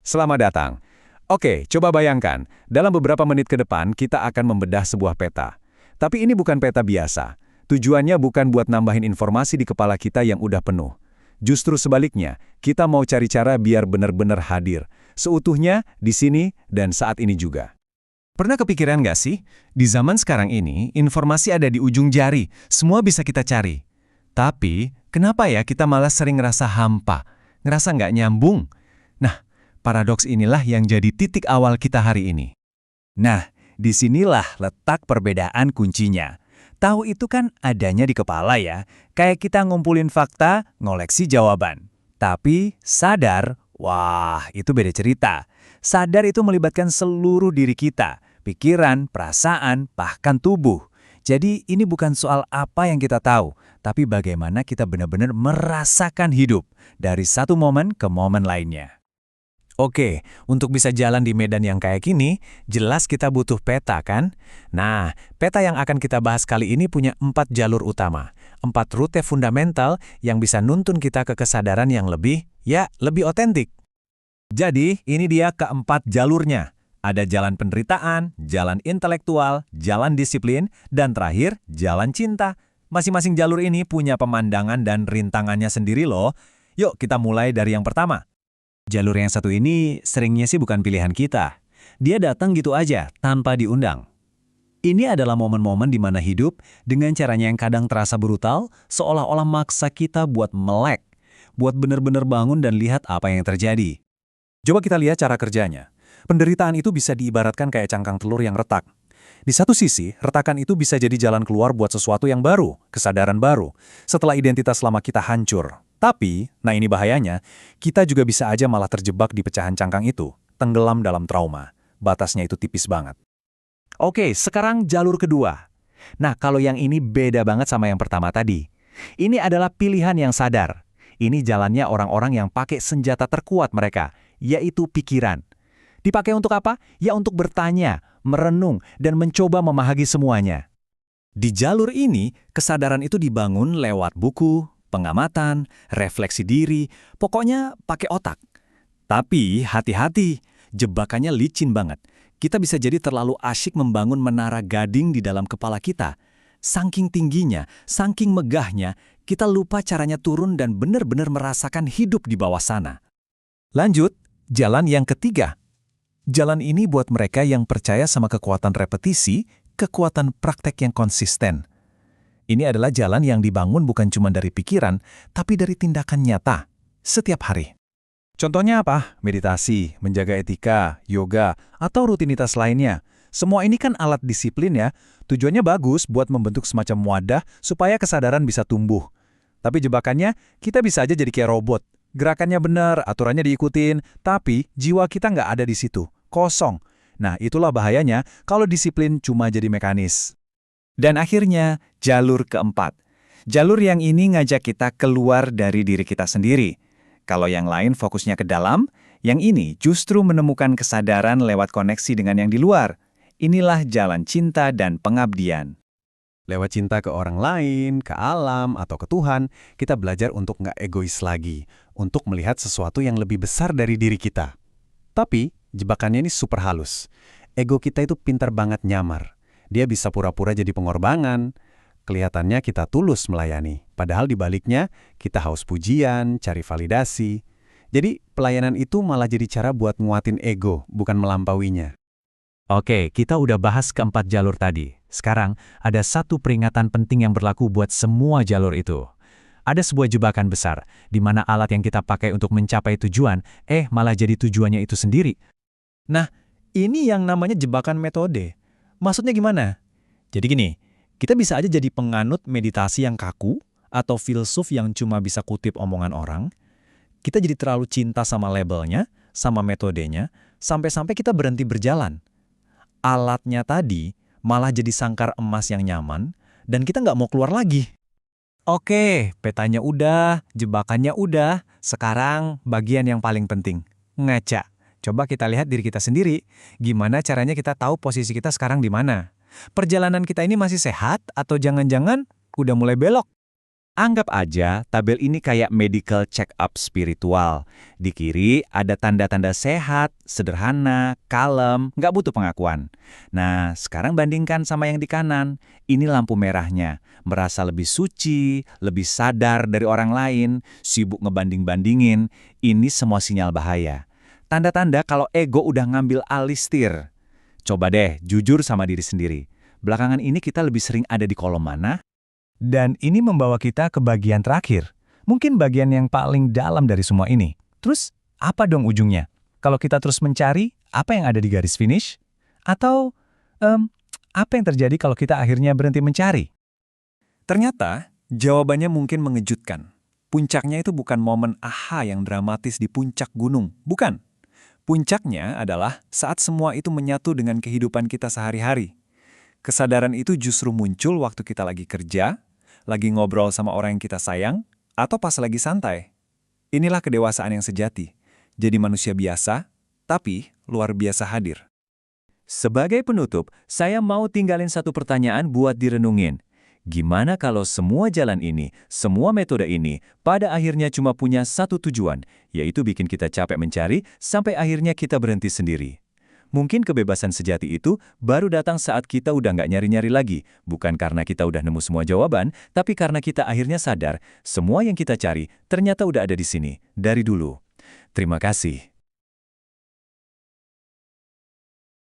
Selamat datang. Oke, coba bayangkan, dalam beberapa menit ke depan kita akan membedah sebuah peta. Tapi ini bukan peta biasa. Tujuannya bukan buat nambahin informasi di kepala kita yang udah penuh. Justru sebaliknya, kita mau cari cara biar benar-benar hadir. Seutuhnya, di sini, dan saat ini juga. Pernah kepikiran nggak sih? Di zaman sekarang ini, informasi ada di ujung jari. Semua bisa kita cari. Tapi, kenapa ya kita malah sering ngerasa hampa? Ngerasa nggak nyambung? Nah, paradoks inilah yang jadi titik awal kita hari ini. Nah, disinilah letak perbedaan kuncinya. Tahu itu kan adanya di kepala ya, kayak kita ngumpulin fakta, ngoleksi jawaban. Tapi sadar, wah itu beda cerita. Sadar itu melibatkan seluruh diri kita, pikiran, perasaan, bahkan tubuh. Jadi ini bukan soal apa yang kita tahu, tapi bagaimana kita benar-benar merasakan hidup dari satu momen ke momen lainnya. Oke, untuk bisa jalan di medan yang kayak gini, jelas kita butuh peta kan? Nah, peta yang akan kita bahas kali ini punya 4 jalur utama. 4 rute fundamental yang bisa nuntun kita ke kesadaran yang lebih otentik. Jadi, ini dia keempat jalurnya. Ada jalan penderitaan, jalan intelektual, jalan disiplin, dan terakhir, jalan cinta. Masing-masing jalur ini punya pemandangan dan rintangannya sendiri loh. Yuk kita mulai dari yang pertama. Jalur yang satu ini seringnya sih bukan pilihan kita. Dia datang gitu aja, tanpa diundang. Ini adalah momen-momen di mana hidup, dengan caranya yang kadang terasa brutal, seolah-olah maksa kita buat melek, buat benar-benar bangun dan lihat apa yang terjadi. Coba kita lihat cara kerjanya. Penderitaan itu bisa diibaratkan kayak cangkang telur yang retak. Di satu sisi, retakan itu bisa jadi jalan keluar buat sesuatu yang baru, kesadaran baru, setelah identitas lama kita hancur. Tapi, nah ini bahayanya, kita juga bisa aja malah terjebak di pecahan cangkang itu, tenggelam dalam trauma. Batasnya itu tipis banget. Oke, sekarang jalur kedua. Nah, kalau yang ini beda banget sama yang pertama tadi. Ini adalah pilihan yang sadar. Ini jalannya orang-orang yang pakai senjata terkuat mereka, yaitu pikiran. Dipakai untuk apa? Ya untuk bertanya, merenung, dan mencoba memahagi semuanya. Di jalur ini, kesadaran itu dibangun lewat buku, pengamatan, refleksi diri, pokoknya pakai otak. Tapi hati-hati, jebakannya licin banget. Kita bisa jadi terlalu asyik membangun menara gading di dalam kepala kita. Saking tingginya, saking megahnya, kita lupa caranya turun dan benar-benar merasakan hidup di bawah sana. Lanjut, jalan yang ketiga. Jalan ini buat mereka yang percaya sama kekuatan repetisi, kekuatan praktek yang konsisten. Ini adalah jalan yang dibangun bukan cuma dari pikiran, tapi dari tindakan nyata, setiap hari. Contohnya apa? Meditasi, menjaga etika, yoga, atau rutinitas lainnya. Semua ini kan alat disiplin ya. Tujuannya bagus buat membentuk semacam wadah supaya kesadaran bisa tumbuh. Tapi jebakannya, kita bisa aja jadi kayak robot. Gerakannya benar, aturannya diikutin, tapi jiwa kita nggak ada di situ. Kosong. Nah, itulah bahayanya kalau disiplin cuma jadi mekanis. Dan akhirnya, jalur keempat. Jalur yang ini ngajak kita keluar dari diri kita sendiri. Kalau yang lain fokusnya ke dalam, yang ini justru menemukan kesadaran lewat koneksi dengan yang di luar. Inilah jalan cinta dan pengabdian. Lewat cinta ke orang lain, ke alam, atau ke Tuhan, kita belajar untuk nggak egois lagi, untuk melihat sesuatu yang lebih besar dari diri kita. Tapi, jebakannya ini super halus. Ego kita itu pintar banget nyamar. Dia bisa pura-pura jadi pengorbanan. Kelihatannya kita tulus melayani. Padahal di baliknya, kita haus pujian, cari validasi. Jadi, pelayanan itu malah jadi cara buat nguatin ego, bukan melampauinya. Oke, kita udah bahas keempat jalur tadi. Sekarang, ada satu peringatan penting yang berlaku buat semua jalur itu. Ada sebuah jebakan besar, di mana alat yang kita pakai untuk mencapai tujuan, malah jadi tujuannya itu sendiri. Nah, ini yang namanya jebakan metode. Maksudnya gimana? Jadi gini, kita bisa aja jadi penganut meditasi yang kaku, atau filsuf yang cuma bisa kutip omongan orang. Kita jadi terlalu cinta sama labelnya, sama metodenya, sampai-sampai kita berhenti berjalan. Alatnya tadi malah jadi sangkar emas yang nyaman, dan kita nggak mau keluar lagi. Oke, petanya udah, jebakannya udah. Sekarang bagian yang paling penting, ngaca. Coba kita lihat diri kita sendiri. Gimana caranya kita tahu posisi kita sekarang di mana? Perjalanan kita ini masih sehat atau jangan-jangan udah mulai belok? Anggap aja tabel ini kayak medical check-up spiritual. Di kiri ada tanda-tanda sehat, sederhana, kalem, nggak butuh pengakuan. Nah, sekarang bandingkan sama yang di kanan. Ini lampu merahnya. Merasa lebih suci, lebih sadar dari orang lain, sibuk ngebanding-bandingin. Ini semua sinyal bahaya. Tanda-tanda kalau ego udah ngambil alih setir. Coba deh, jujur sama diri sendiri. Belakangan ini kita lebih sering ada di kolom mana? Dan ini membawa kita ke bagian terakhir. Mungkin bagian yang paling dalam dari semua ini. Terus, apa dong ujungnya? Kalau kita terus mencari, apa yang ada di garis finish? Atau, apa yang terjadi kalau kita akhirnya berhenti mencari? Ternyata, jawabannya mungkin mengejutkan. Puncaknya itu bukan momen aha yang dramatis di puncak gunung. Bukan. Puncaknya adalah saat semua itu menyatu dengan kehidupan kita sehari-hari. Kesadaran itu justru muncul waktu kita lagi kerja, lagi ngobrol sama orang yang kita sayang, atau pas lagi santai. Inilah kedewasaan yang sejati. Jadi manusia biasa, tapi luar biasa hadir. Sebagai penutup, saya mau tinggalin satu pertanyaan buat direnungin. Gimana kalau semua jalan ini, semua metode ini, pada akhirnya cuma punya satu tujuan, yaitu bikin kita capek mencari, sampai akhirnya kita berhenti sendiri. Mungkin kebebasan sejati itu baru datang saat kita udah nggak nyari-nyari lagi, bukan karena kita udah nemu semua jawaban, tapi karena kita akhirnya sadar, semua yang kita cari ternyata udah ada di sini, dari dulu. Terima kasih.